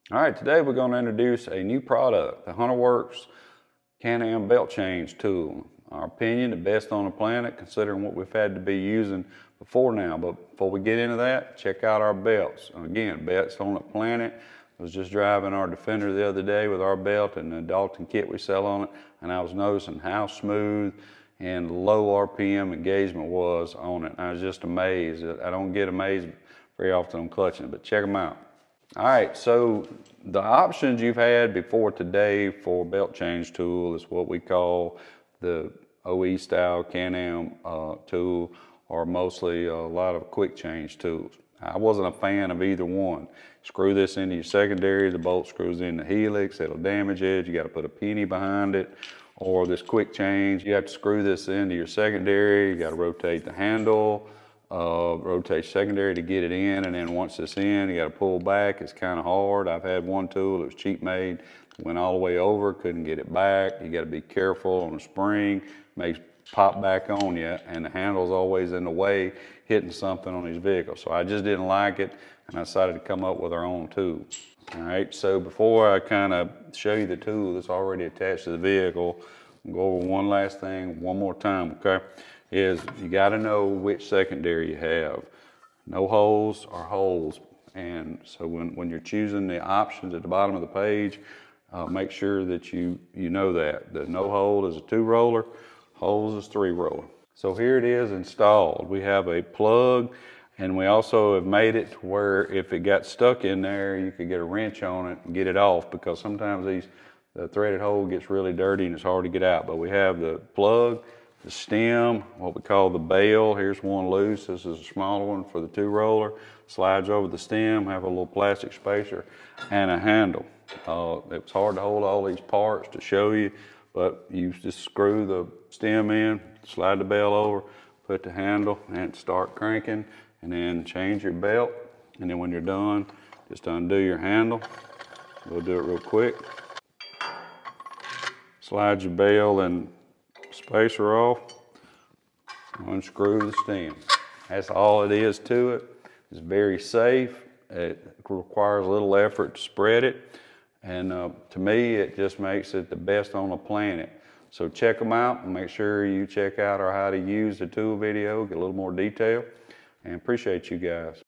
All right, today we're going to introduce a new product, the Hunterworks Can-Am belt change tool. Our opinion, the best on the planet, considering what we've had to be using before now. But before we get into that, check out our belts. Again, best on the planet. I was just driving our Defender the other day with our belt and the Dalton kit we sell on it, and I was noticing how smooth and low RPM engagement was on it. I was just amazed. I don't get amazed very often on clutching it, but check them out. All right, so the options you've had before today for belt change tool is what we call the OE style Can-Am tool, or mostly a lot of quick change tools. I wasn't a fan of either one. Screw this into your secondary, the bolt screws in the helix, it'll damage it, you gotta put a penny behind it. Or this quick change, you have to screw this into your secondary, you gotta rotate the handle, rotate secondary to get it in, and then once it's in, you got to pull back. It's kind of hard. I've had one tool that was cheap made, went all the way over, couldn't get it back. You got to be careful on the spring, makes pop back on you, and the handle's always in the way, hitting something on these vehicles. So I just didn't like it, and I decided to come up with our own tool. All right, so before I kind of show you the tool that's already attached to the vehicle, I'll go over one last thing one more time, okay? Is you got to know which secondary you have. No holes or holes. And so when you're choosing the options at the bottom of the page, make sure that you know that. The no hole is a 2-roller, holes is 3-roller. So here it is installed. We have a plug, and we also have made it to where if it got stuck in there, you could get a wrench on it and get it off, because sometimes the threaded hole gets really dirty and it's hard to get out. But we have the plug, the stem, what we call the bail. Here's one loose. This is a smaller one for the 2-roller. Slides over the stem, have a little plastic spacer and a handle. It's hard to hold all these parts to show you, but you just screw the stem in, slide the bail over, put the handle, and start cranking, and then change your belt. And then when you're done, just undo your handle. We'll do it real quick. Slide your bail and spacer off, unscrew the stem. That's all it is to it. It's very safe. It requires a little effort to spread it. And to me, it just makes it the best on the planet. So check them out and make sure you check out our how to use the tool video, get a little more detail. And appreciate you guys.